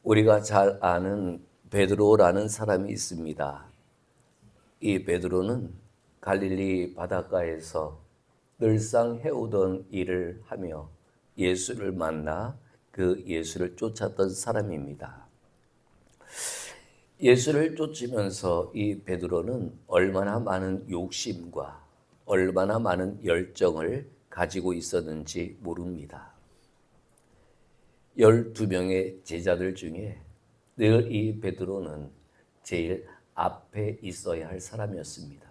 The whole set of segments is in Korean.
우리가 잘 아는 베드로라는 사람이 있습니다. 이 베드로는 갈릴리 바닷가에서 늘상 해오던 일을 하며 예수를 만나 그 예수를 쫓았던 사람입니다. 예수를 쫓으면서 이 베드로는 얼마나 많은 욕심과 얼마나 많은 열정을 가지고 있었는지 모릅니다. 12명의 제자들 중에 늘 이 베드로는 제일 앞에 있어야 할 사람이었습니다.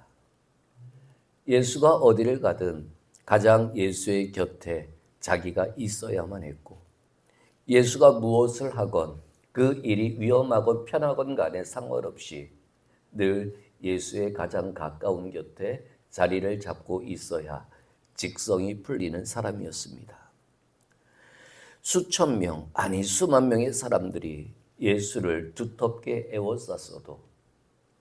예수가 어디를 가든 가장 예수의 곁에 자기가 있어야만 했고, 예수가 무엇을 하건 그 일이 위험하건 편하건 간에 상관없이 늘 예수의 가장 가까운 곁에 자리를 잡고 있어야 직성이 풀리는 사람이었습니다. 수천 명, 아니 수만 명의 사람들이 예수를 두텁게 에워쌌어도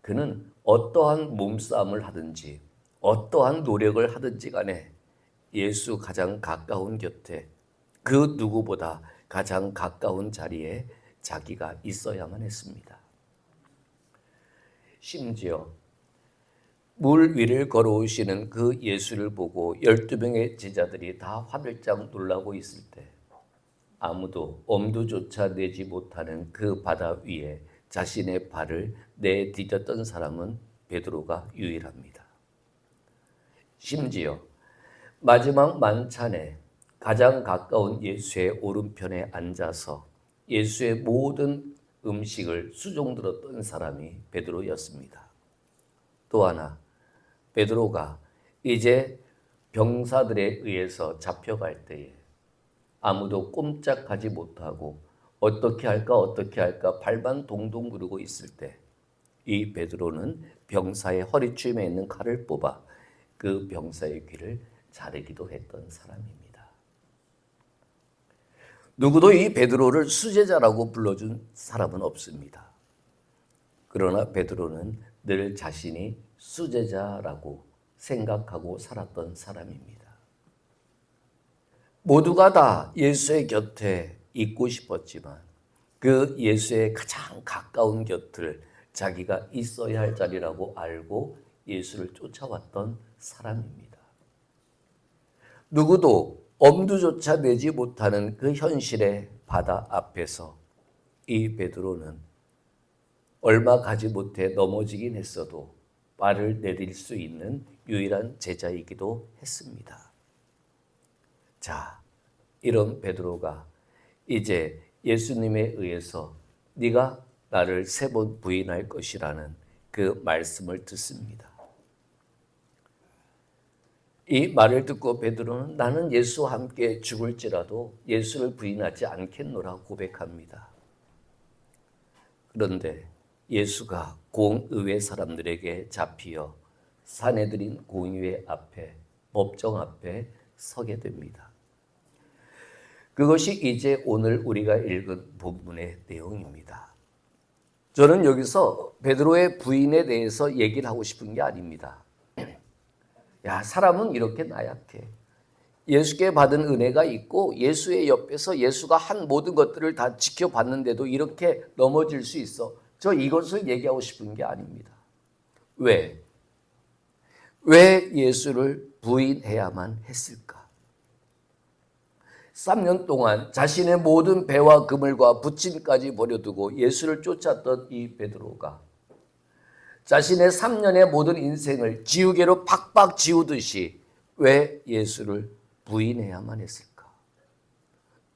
그는 어떠한 몸싸움을 하든지 어떠한 노력을 하든지 간에 예수 가장 가까운 곁에 그 누구보다 가장 가까운 자리에 자기가 있어야만 했습니다. 심지어 물 위를 걸어오시는 그 예수를 보고 12명의 제자들이 다 화들짝 놀라고 있을 때 아무도 엄두조차 내지 못하는 그 바다 위에 자신의 발을 내디뎠던 사람은 베드로가 유일합니다. 심지어 마지막 만찬에 가장 가까운 예수의 오른편에 앉아서 예수의 모든 음식을 수종들었던 사람이 베드로였습니다. 또 하나, 베드로가 이제 병사들에 의해서 잡혀갈 때에 아무도 꼼짝하지 못하고 어떻게 할까 발만 동동 구르고 있을 때 이 베드로는 병사의 허리춤에 있는 칼을 뽑아 그 병사의 귀를 자르기도 했던 사람입니다. 누구도 이 베드로를 수제자라고 불러준 사람은 없습니다. 그러나 베드로는 늘 자신이 수제자라고 생각하고 살았던 사람입니다. 모두가 다 예수의 곁에 있고 싶었지만 그 예수의 가장 가까운 곁을 자기가 있어야 할 자리라고 알고 예수를 쫓아왔던 사람입니다. 누구도 엄두조차 내지 못하는 그 현실의 바다 앞에서 이 베드로는 얼마 가지 못해 넘어지긴 했어도 발을 내딜 수 있는 유일한 제자이기도 했습니다. 자, 이런 베드로가 이제 예수님에 의해서 네가 나를 3번 부인할 것이라는 그 말씀을 듣습니다. 이 말을 듣고 베드로는 나는 예수와 함께 죽을지라도 예수를 부인하지 않겠노라 고백합니다. 그런데 예수가 공의회 사람들에게 잡히어 사내들인 공의회 앞에, 법정 앞에 서게 됩니다. 그것이 이제 오늘 우리가 읽은 본문의 내용입니다. 저는 여기서 베드로의 부인에 대해서 얘기를 하고 싶은 게 아닙니다. 야, 사람은 이렇게 나약해. 예수께 받은 은혜가 있고 예수의 옆에서 예수가 한 모든 것들을 다 지켜봤는데도 이렇게 넘어질 수 있어. 저 이것을 얘기하고 싶은 게 아닙니다. 왜? 왜 예수를 부인해야만 했을까? 3년 동안 자신의 모든 배와 그물과 부침까지 버려두고 예수를 쫓았던 이 베드로가 자신의 3년의 모든 인생을 지우개로 팍팍 지우듯이 왜 예수를 부인해야만 했을까?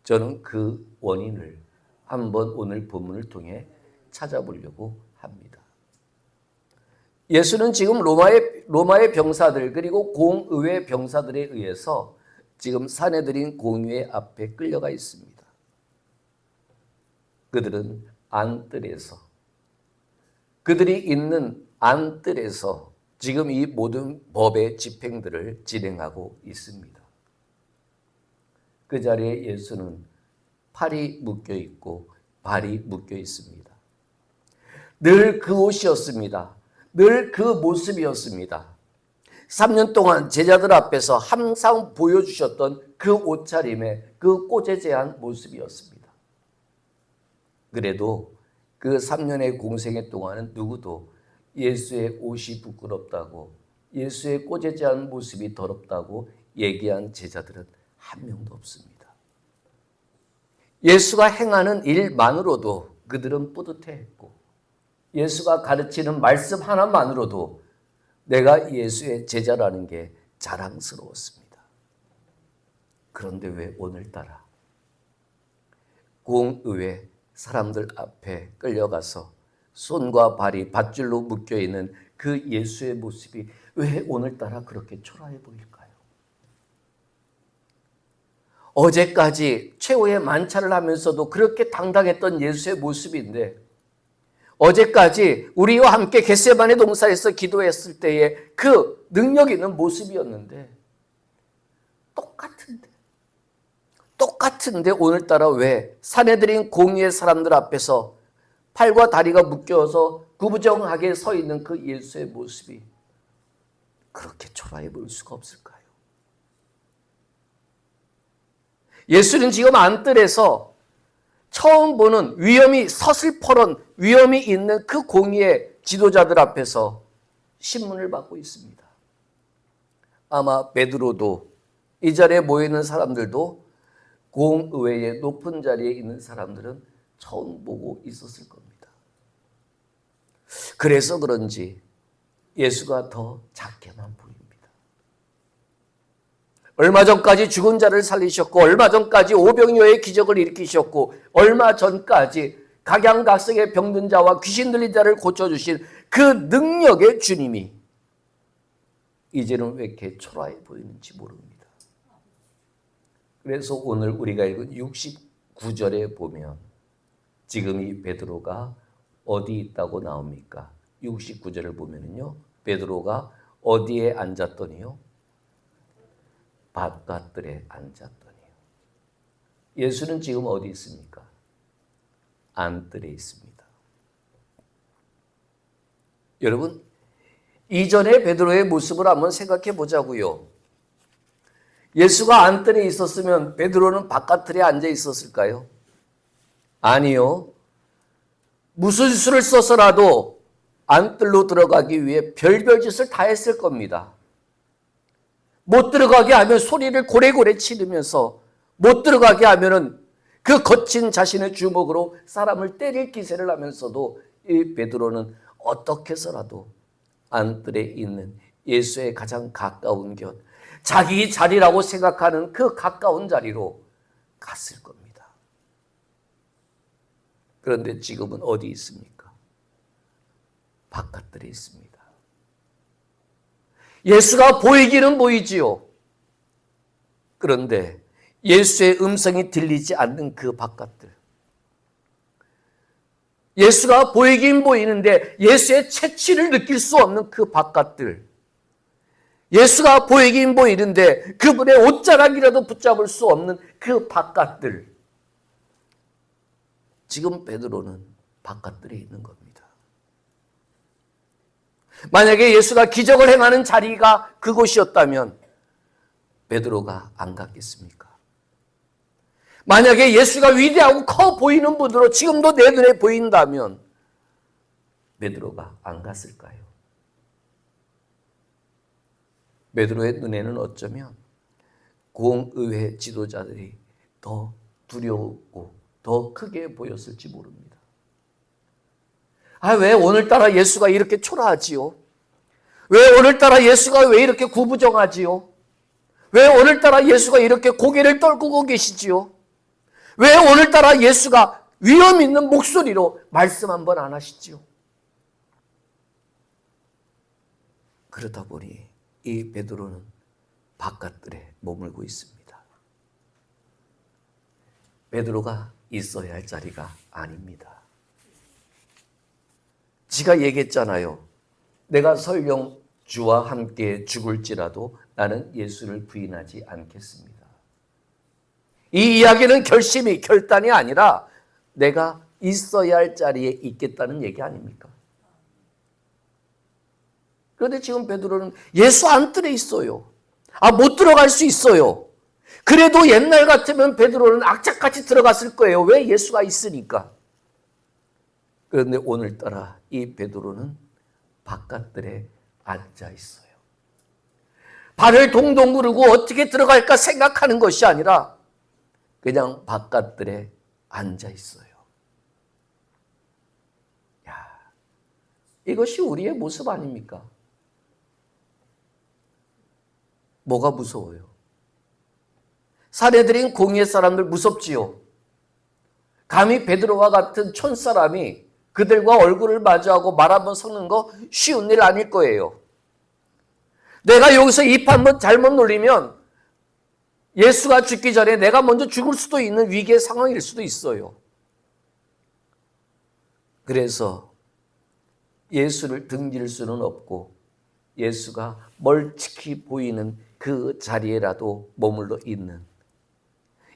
저는 그 원인을 한번 오늘 본문을 통해 찾아보려고 합니다. 예수는 지금 로마의 병사들 그리고 공의회 병사들에 의해서 지금 사내들인 공의회 앞에 끌려가 있습니다. 그들은 안뜰에서 그들이 있는 안뜰에서 지금 이 모든 법의 집행들을 진행하고 있습니다. 그 자리에 예수는 팔이 묶여 있고 발이 묶여 있습니다. 늘 그 옷이었습니다. 늘 그 모습이었습니다. 3년 동안 제자들 앞에서 항상 보여주셨던 그 옷차림의 그 꼬재재한 모습이었습니다. 그래도 그 3년의 공생애 동안은 누구도 예수의 옷이 부끄럽다고, 예수의 꼬재지 않은 모습이 더럽다고 얘기한 제자들은 한 명도 없습니다. 예수가 행하는 일만으로도 그들은 뿌듯해했고, 예수가 가르치는 말씀 하나만으로도 내가 예수의 제자라는 게 자랑스러웠습니다. 그런데 왜 오늘따라 공의회 사람들 앞에 끌려가서 손과 발이 밧줄로 묶여있는 그 예수의 모습이 왜 오늘따라 그렇게 초라해 보일까요? 어제까지 최후의 만찬을 하면서도 그렇게 당당했던 예수의 모습인데, 어제까지 우리와 함께 겟세마네 동산에서 기도했을 때의 그 능력 있는 모습이었는데 똑같은데 오늘따라 왜 사내들인 공의의 사람들 앞에서 팔과 다리가 묶여서 구부정하게 서 있는 그 예수의 모습이 그렇게 초라해 보일 수가 없을까요? 예수는 지금 안뜰에서 처음 보는 위험이 서슬퍼런 위험이 있는 그 공의의 지도자들 앞에서 신문을 받고 있습니다. 아마 베드로도 이 자리에 모여있는 사람들도 공의회의 높은 자리에 있는 사람들은 처음 보고 있었을 겁니다. 그래서 그런지 예수가 더 작게만 보입니다. 얼마 전까지 죽은 자를 살리셨고, 얼마 전까지 오병이어의 기적을 일으키셨고, 얼마 전까지 각양각색의 병든 자와 귀신 들린 자를 고쳐주신 그 능력의 주님이 이제는 왜 이렇게 초라해 보이는지 모릅니다. 그래서 오늘 우리가 읽은 69절에 보면 지금 이 베드로가 어디 있다고 나옵니까? 69절을 보면요, 베드로가 어디에 앉았더니요? 바깥들에 앉았더니요. 예수는 지금 어디 있습니까? 안뜰에 있습니다. 여러분, 이전의 베드로의 모습을 한번 생각해 보자고요. 예수가 안뜰에 있었으면 베드로는 바깥들에 앉아 있었을까요? 아니요. 무슨 수를 써서라도 안뜰로 들어가기 위해 별별 짓을 다 했을 겁니다. 못 들어가게 하면 소리를 고래고래 치르면서, 못 들어가게 하면은 그 거친 자신의 주먹으로 사람을 때릴 기세를 하면서도 이 베드로는 어떻게 해서라도 안뜰에 있는 예수의 가장 가까운 곁, 자기 자리라고 생각하는 그 가까운 자리로 갔을 겁니다. 그런데 지금은 어디 있습니까? 바깥들에 있습니다. 예수가 보이기는 보이지요. 그런데 예수의 음성이 들리지 않는 그 바깥들, 예수가 보이긴 보이는데 예수의 채취를 느낄 수 없는 그 바깥들, 예수가 보이긴 보이는데 그분의 옷자락이라도 붙잡을 수 없는 그 바깥들, 지금 베드로는 바깥들에 있는 겁니다. 만약에 예수가 기적을 행하는 자리가 그곳이었다면 베드로가 안 갔겠습니까? 만약에 예수가 위대하고 커 보이는 분으로 지금도 내 눈에 보인다면 베드로가 안 갔을까요? 베드로의 눈에는 어쩌면 공의회 지도자들이 더 두려웠고 더 크게 보였을지 모릅니다. 왜 오늘따라 예수가 이렇게 초라하지요? 왜 오늘따라 예수가 왜 이렇게 구부정하지요? 왜 오늘따라 예수가 이렇게 고개를 떨구고 계시지요? 왜 오늘따라 예수가 위험 있는 목소리로 말씀 한번 안 하시지요? 그러다 보니 이 베드로는 바깥들에 머물고 있습니다. 베드로가 있어야 할 자리가 아닙니다. 지가 얘기했잖아요. 내가 설령 주와 함께 죽을지라도 나는 예수를 부인하지 않겠습니다. 이 이야기는 결단이 아니라 내가 있어야 할 자리에 있겠다는 얘기 아닙니까? 그런데 지금 베드로는 예수 안뜰에 있어요. 못 들어갈 수 있어요. 그래도 옛날 같으면 베드로는 악착같이 들어갔을 거예요. 왜? 예수가 있으니까. 그런데 오늘따라 이 베드로는 바깥들에 앉아 있어요. 발을 동동 구르고 어떻게 들어갈까 생각하는 것이 아니라 그냥 바깥들에 앉아 있어요. 야, 이것이 우리의 모습 아닙니까? 뭐가 무서워요? 사내들인 공의의 사람들 무섭지요. 감히 베드로와 같은 촌사람이 그들과 얼굴을 마주하고 말 한번 섞는 거 쉬운 일 아닐 거예요. 내가 여기서 입 한번 잘못 놀리면 예수가 죽기 전에 내가 먼저 죽을 수도 있는 위기의 상황일 수도 있어요. 그래서 예수를 등질 수는 없고 예수가 멀찍이 보이는 그 자리에라도 머물러 있는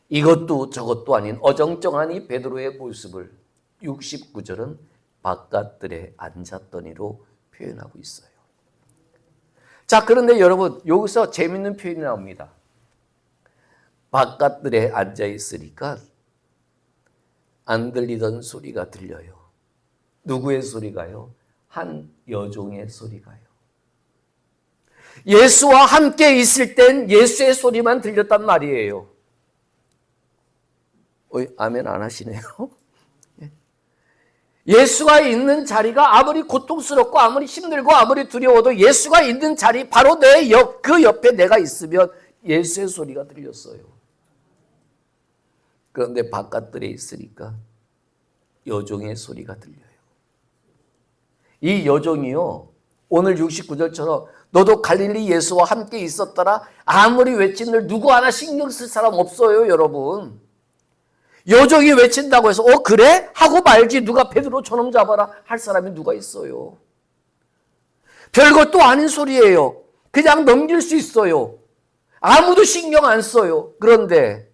이것도 저것도 아닌 어정쩡한 이 베드로의 모습을 69절은 바깥들에 앉았더니로 표현하고 있어요. 자, 그런데 여러분 여기서 재밌는 표현이 나옵니다. 바깥들에 앉아 있으니까 안 들리던 소리가 들려요. 누구의 소리가요? 한 여종의 소리가요. 예수와 함께 있을 땐 예수의 소리만 들렸단 말이에요. 아멘 안 하시네요. 예수가 있는 자리가 아무리 고통스럽고 아무리 힘들고 아무리 두려워도 예수가 있는 자리 바로 그 옆에 내가 있으면 예수의 소리가 들렸어요. 그런데 바깥들에 있으니까 여종의 소리가 들려요. 이 여종이요, 오늘 69절처럼 너도 갈릴리 예수와 함께 있었더라 아무리 외친들 누구 하나 신경 쓸 사람 없어요, 여러분. 여종이 외친다고 해서 그래? 하고 말지 누가 베드로 저놈 잡아라 할 사람이 누가 있어요. 별것도 아닌 소리예요. 그냥 넘길 수 있어요. 아무도 신경 안 써요. 그런데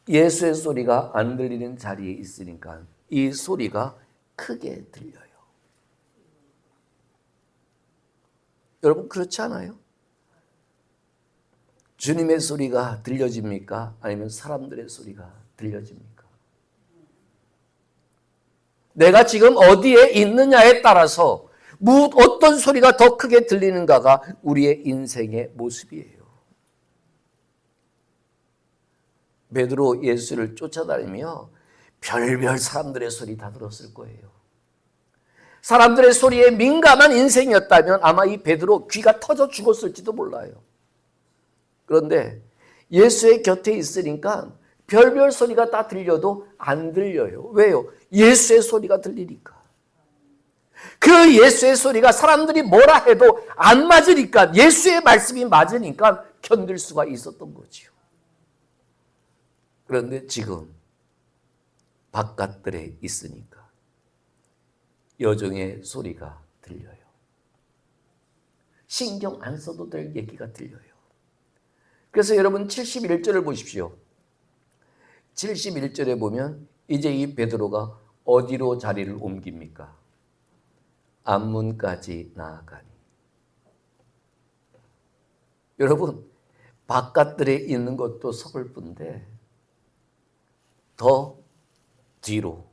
예수의 소리가 안 들리는 자리에 있으니까 이 소리가 크게 들려요. 여러분 그렇지 않아요? 주님의 소리가 들려집니까? 아니면 사람들의 소리가 들려집니까? 내가 지금 어디에 있느냐에 따라서 어떤 소리가 더 크게 들리는가가 우리의 인생의 모습이에요. 베드로 예수를 쫓아다니며 별별 사람들의 소리 다 들었을 거예요. 사람들의 소리에 민감한 인생이었다면 아마 이 베드로 귀가 터져 죽었을지도 몰라요. 그런데 예수의 곁에 있으니까 별별 소리가 다 들려도 안 들려요. 왜요? 예수의 소리가 들리니까. 그 예수의 소리가 사람들이 뭐라 해도 안 맞으니까, 예수의 말씀이 맞으니까 견딜 수가 있었던 거지요. 그런데 지금 바깥들에 있으니까 여종의 소리가 들려요. 신경 안 써도 될 얘기가 들려요. 그래서 여러분 71절을 보십시오. 71절에 보면 이제 이 베드로가 어디로 자리를 옮깁니까? 앞문까지 나아가니. 여러분 바깥들에 있는 것도 서글픈데 더 뒤로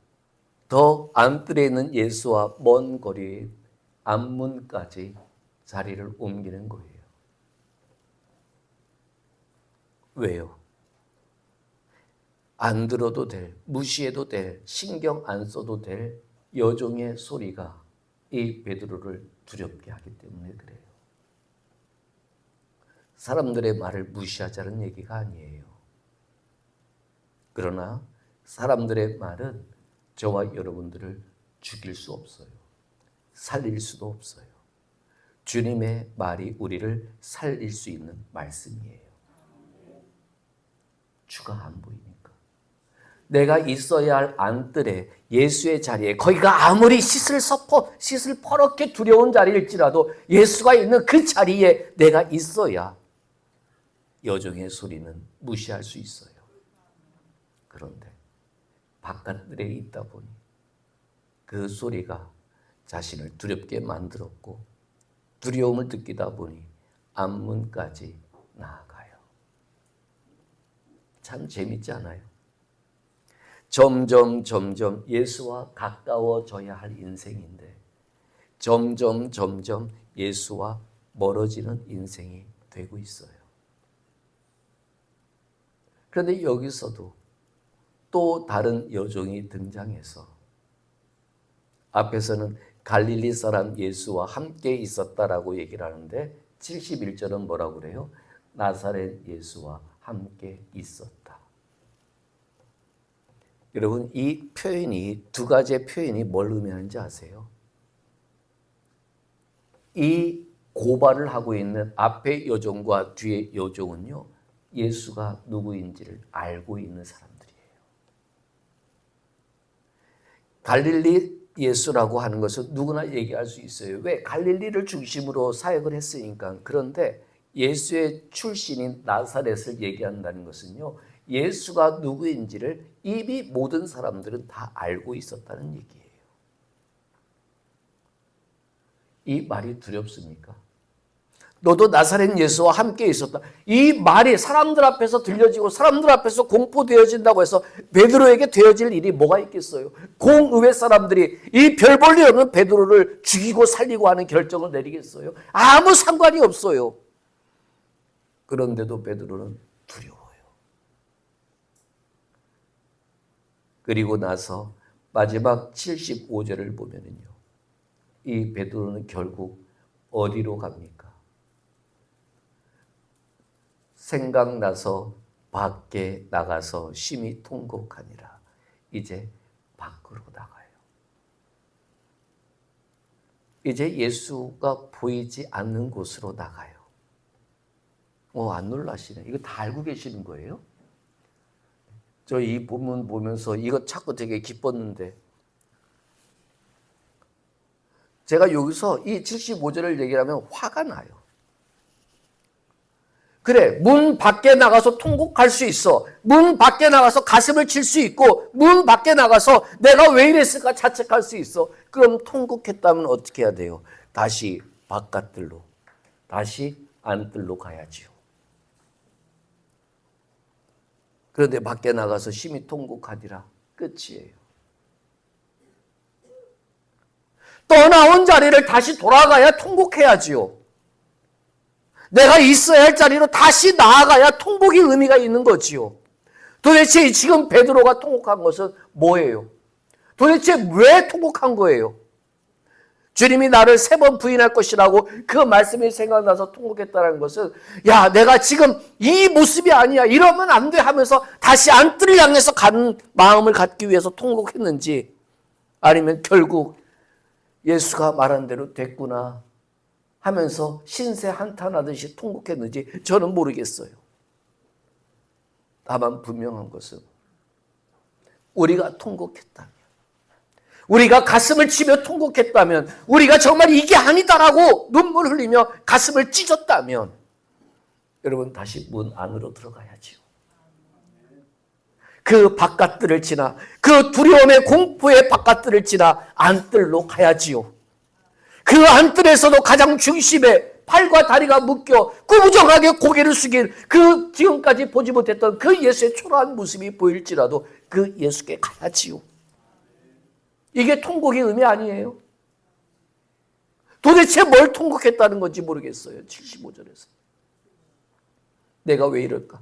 더 안뜰에 있는 예수와 먼 거리에 앞문까지 자리를 옮기는 거예요. 왜요? 안 들어도 될, 무시해도 될, 신경 안 써도 될 여종의 소리가 이 베드로를 두렵게 하기 때문에 그래요. 사람들의 말을 무시하자는 얘기가 아니에요. 그러나 사람들의 말은 저와 여러분들을 죽일 수 없어요. 살릴 수도 없어요. 주님의 말이 우리를 살릴 수 있는 말씀이에요. 주가 안 보이니까. 내가 있어야 할 안뜰에 예수의 자리에, 거기가 아무리 시슬 퍼렇게 두려운 자리일지라도 예수가 있는 그 자리에 내가 있어야 여종의 소리는 무시할 수 있어요. 그런데 바깥들에 있다 보니 그 소리가 자신을 두렵게 만들었고 두려움을 느끼다 보니 앞문까지 나아가요. 참 재밌지 않아요? 점점 예수와 가까워져야 할 인생인데 점점 예수와 멀어지는 인생이 되고 있어요. 그런데 여기서도 또 다른 여종이 등장해서 앞에서는 갈릴리 사람 예수와 함께 있었다라고 얘기를 하는데 71절은 뭐라고 그래요? 나사렛 예수와 함께 있었다. 여러분, 이 표현이, 두 가지의 표현이 뭘 의미하는지 아세요? 이 고발을 하고 있는 앞의 여종과 뒤의 여종은요, 예수가 누구인지를 알고 있는 사람들이에요. 갈릴리 예수라고 하는 것은 누구나 얘기할 수 있어요. 왜? 갈릴리를 중심으로 사역을 했으니까. 그런데 예수의 출신인 나사렛을 얘기한다는 것은요, 예수가 누구인지를 이미 모든 사람들은 다 알고 있었다는 얘기예요. 이 말이 두렵습니까? 너도 나사렛 예수와 함께 있었다. 이 말이 사람들 앞에서 들려지고 사람들 앞에서 공포되어진다고 해서 베드로에게 되어질 일이 뭐가 있겠어요? 공의회 사람들이 이 별 볼 일 없는 베드로를 죽이고 살리고 하는 결정을 내리겠어요? 아무 상관이 없어요. 그런데도 베드로는 두려워요. 그리고 나서 마지막 75절을 보면은요, 이 베드로는 결국 어디로 갑니까? 생각나서 밖에 나가서 심히 통곡하니라. 이제 밖으로 나가요. 이제 예수가 보이지 않는 곳으로 나가요. 안 놀라시네. 이거 다 알고 계시는 거예요? 저 이 본문 보면서 이거 자꾸 되게 기뻤는데, 제가 여기서 이 75절을 얘기하면 화가 나요. 그래, 문 밖에 나가서 통곡할 수 있어. 문 밖에 나가서 가슴을 칠 수 있고, 문 밖에 나가서 내가 왜 이랬을까 자책할 수 있어. 그럼 통곡했다면 어떻게 해야 돼요? 다시 바깥들로, 다시 안뜰로 가야지요. 그런데 밖에 나가서 심히 통곡하니라. 끝이에요. 떠나온 자리를 다시 돌아가야 통곡해야지요. 내가 있어야 할 자리로 다시 나아가야 통곡의 의미가 있는 거지요. 도대체 지금 베드로가 통곡한 것은 뭐예요? 도대체 왜 통곡한 거예요? 주님이 나를 3번 부인할 것이라고 그 말씀이 생각나서 통곡했다는 것은, 야, 내가 지금 이 모습이 아니야, 이러면 안 돼 하면서 다시 안뜰을 향해서 가는 마음을 갖기 위해서 통곡했는지, 아니면 결국 예수가 말한 대로 됐구나 하면서 신세 한탄하듯이 통곡했는지 저는 모르겠어요. 다만 분명한 것은 우리가 통곡했다면, 우리가 가슴을 치며 통곡했다면, 우리가 정말 이게 아니다라고 눈물 흘리며 가슴을 찢었다면, 여러분 다시 문 안으로 들어가야지요. 그 바깥들을 지나, 그 두려움의 공포의 바깥들을 지나 안뜰로 가야지요. 그 안뜰에서도 가장 중심에 팔과 다리가 묶여 꾸부정하게 고개를 숙인 그 지금까지 보지 못했던 그 예수의 초라한 모습이 보일지라도 그 예수께 가야지요. 이게 통곡의 의미 아니에요? 도대체 뭘 통곡했다는 건지 모르겠어요. 75절에서. 내가 왜 이럴까?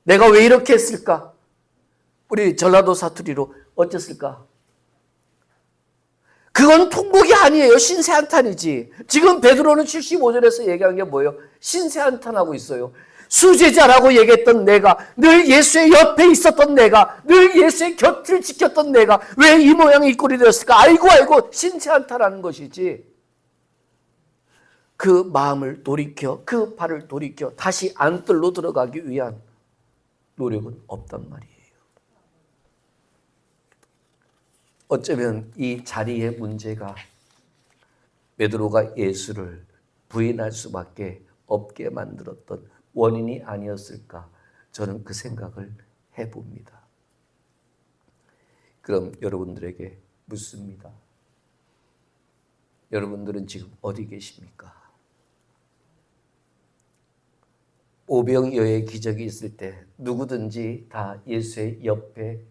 내가 왜 이렇게 했을까? 우리 전라도 사투리로 어쨌을까? 그건 통곡이 아니에요. 신세한탄이지. 지금 베드로는 75절에서 얘기한 게 뭐예요? 신세한탄하고 있어요. 수제자라고 얘기했던 내가, 늘 예수의 옆에 있었던 내가, 늘 예수의 곁을 지켰던 내가 왜 이 모양이 이 꼴이 되었을까? 아이고 신세한탄하는 것이지. 그 마음을 돌이켜, 그 발을 돌이켜 다시 안뜰로 들어가기 위한 노력은 없단 말이에요. 어쩌면 이 자리의 문제가 베드로가 예수를 부인할 수밖에 없게 만들었던 원인이 아니었을까, 저는 그 생각을 해봅니다. 그럼 여러분들에게 묻습니다. 여러분들은 지금 어디 계십니까? 오병이어의 기적이 있을 때 누구든지 다 예수의 옆에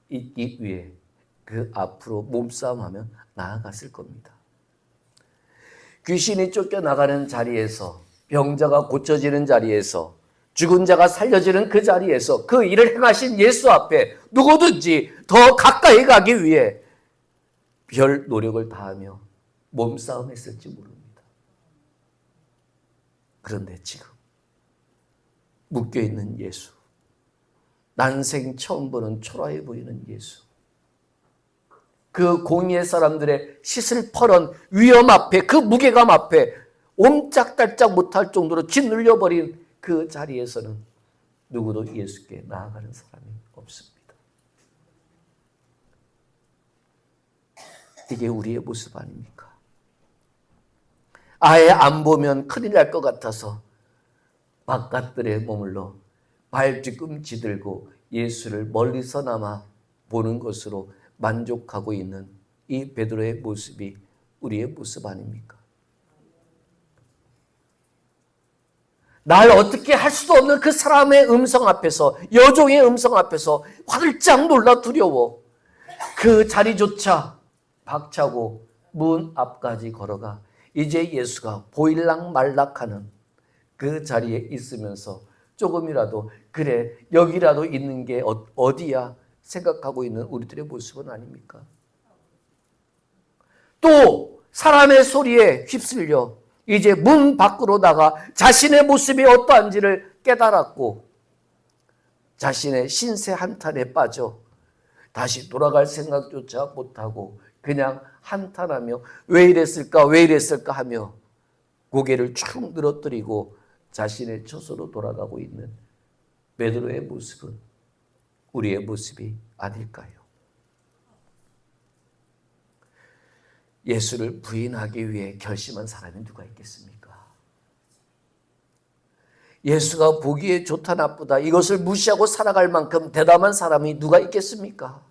있기 위해 그 앞으로 몸싸움하며 나아갔을 겁니다. 귀신이 쫓겨나가는 자리에서, 병자가 고쳐지는 자리에서, 죽은 자가 살려지는 그 자리에서 그 일을 행하신 예수 앞에 누구든지 더 가까이 가기 위해 별 노력을 다하며 몸싸움했을지 모릅니다. 그런데 지금 묶여있는 예수, 난생 처음 보는 초라해 보이는 예수, 그 공의의 사람들의 시슬퍼런 위험 앞에, 그 무게감 앞에 옴짝달짝 못할 정도로 짓눌려버린 그 자리에서는 누구도 예수께 나아가는 사람이 없습니다. 이게 우리의 모습 아닙니까? 아예 안 보면 큰일 날 것 같아서 바깥들에 머물러 발 뒤꿈치 들고 예수를 멀리서나마 보는 것으로 만족하고 있는 이 베드로의 모습이 우리의 모습 아닙니까? 날 어떻게 할 수도 없는 그 사람의 음성 앞에서, 여종의 음성 앞에서 화들짝 놀라 두려워 그 자리조차 박차고 문 앞까지 걸어가 이제 예수가 보일락 말락하는 그 자리에 있으면서 조금이라도 그래 여기라도 있는 게 어디야 생각하고 있는 우리들의 모습은 아닙니까? 또 사람의 소리에 휩쓸려 이제 문 밖으로 나가 자신의 모습이 어떠한지를 깨달았고 자신의 신세 한탄에 빠져 다시 돌아갈 생각조차 못하고 그냥 한탄하며 왜 이랬을까 하며 고개를 쭉 늘어뜨리고 자신의 처소로 돌아가고 있는 베드로의 모습은 우리의 모습이 아닐까요? 예수를 부인하기 위해 결심한 사람이 누가 있겠습니까? 예수가 보기에 좋다 나쁘다 이것을 무시하고 살아갈 만큼 대담한 사람이 누가 있겠습니까?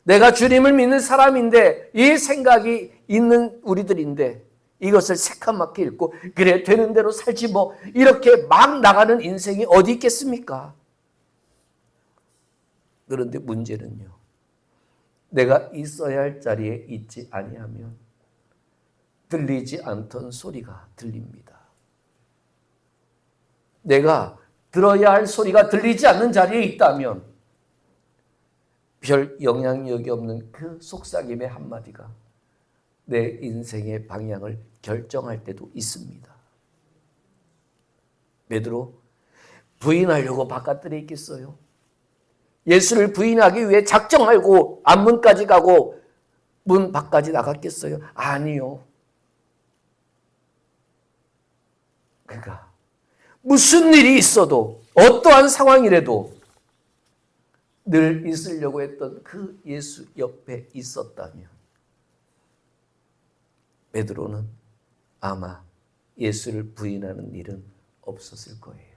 내가 주님을 믿는 사람인데 이 생각이 있는 우리들인데 이것을 새카맣게 읽고 그래 되는 대로 살지 뭐 이렇게 막 나가는 인생이 어디 있겠습니까? 그런데 문제는요. 내가 있어야 할 자리에 있지 아니하면 들리지 않던 소리가 들립니다. 내가 들어야 할 소리가 들리지 않는 자리에 있다면 별 영향력이 없는 그 속삭임의 한마디가 내 인생의 방향을 결정할 때도 있습니다. 베드로 부인하려고 바깥들에 있겠어요? 예수를 부인하기 위해 작정하고 앞문까지 가고 문 밖까지 나갔겠어요? 아니요. 그가 무슨 일이 있어도 어떠한 상황이라도 늘 있으려고 했던 그 예수 옆에 있었다면 베드로는 아마 예수를 부인하는 일은 없었을 거예요.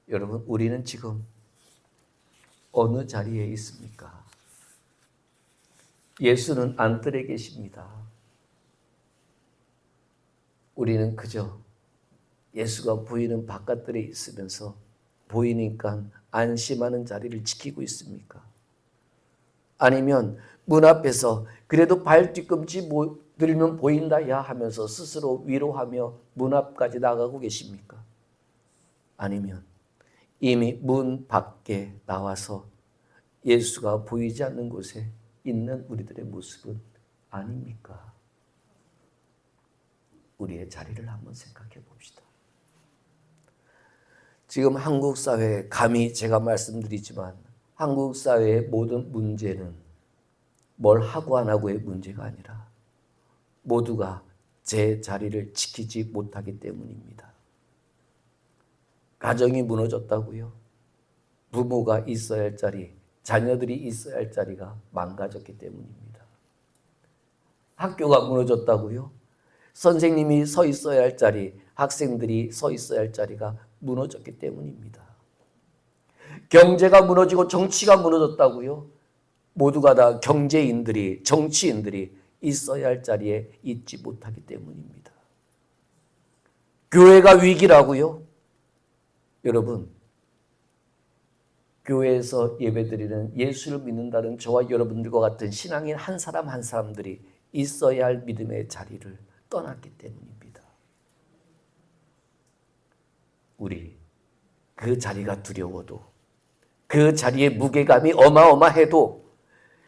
여러분, 우리는 지금 어느 자리에 있습니까? 예수는 안뜰에 계십니다. 우리는 그저 예수가 보이는 바깥들에 있으면서 보이니까 안심하는 자리를 지키고 있습니까? 아니면 문 앞에서 그래도 발 뒤꿈치 들면 보인다 야 하면서 스스로 위로하며 문 앞까지 나가고 계십니까? 아니면 이미 문 밖에 나와서 예수가 보이지 않는 곳에 있는 우리들의 모습은 아닙니까? 우리의 자리를 한번 생각해 봅시다. 지금 한국 사회, 감히 제가 말씀드리지만 한국 사회의 모든 문제는 뭘 하고 안 하고의 문제가 아니라 모두가 제 자리를 지키지 못하기 때문입니다. 가정이 무너졌다고요? 부모가 있어야 할 자리, 자녀들이 있어야 할 자리가 망가졌기 때문입니다. 학교가 무너졌다고요? 선생님이 서 있어야 할 자리, 학생들이 서 있어야 할 자리가 무너졌기 때문입니다. 경제가 무너지고 정치가 무너졌다고요? 모두가 다 경제인들이, 정치인들이 있어야 할 자리에 있지 못하기 때문입니다. 교회가 위기라고요? 여러분, 교회에서 예배드리는 예수를 믿는다는 저와 여러분들과 같은 신앙인 한 사람 한 사람들이 있어야 할 믿음의 자리를 떠났기 때문입니다. 우리 그 자리가 두려워도, 그 자리의 무게감이 어마어마해도,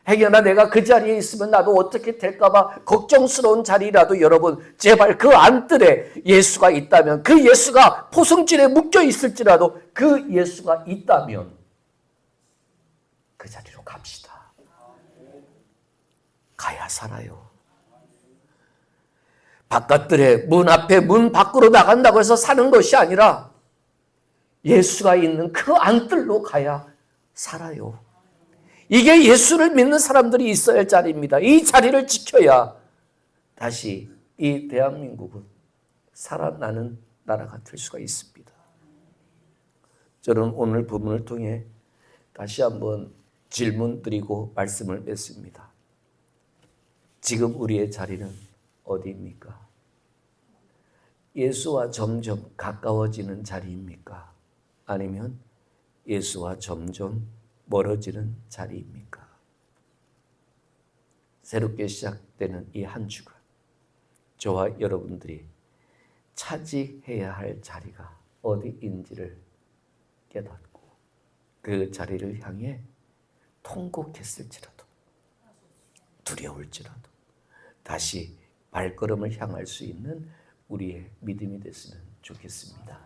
행여나 내가 그 자리에 있으면 나도 어떻게 될까봐 걱정스러운 자리라도 여러분 제발 그 안뜰에 예수가 있다면, 그 예수가 포승줄에 묶여 있을지라도 그 예수가 있다면 그 자리로 갑시다. 가야 살아요. 바깥들에 문 앞에 문 밖으로 나간다고 해서 사는 것이 아니라 예수가 있는 그 안뜰로 가야 살아요. 이게 예수를 믿는 사람들이 있어야 할 자리입니다. 이 자리를 지켜야 다시 이 대한민국은 살아나는 나라가 될 수가 있습니다. 저는 오늘 본문을 통해 다시 한번 질문 드리고 말씀을 맺습니다. 지금 우리의 자리는 어디입니까? 예수와 점점 가까워지는 자리입니까? 아니면 예수와 점점 멀어지는 자리입니까? 새롭게 시작되는 이 한 주간 저와 여러분들이 차지해야 할 자리가 어디인지를 깨닫고 그 자리를 향해 통곡했을지라도 두려울지라도 다시 발걸음을 향할 수 있는 우리의 믿음이 됐으면 좋겠습니다.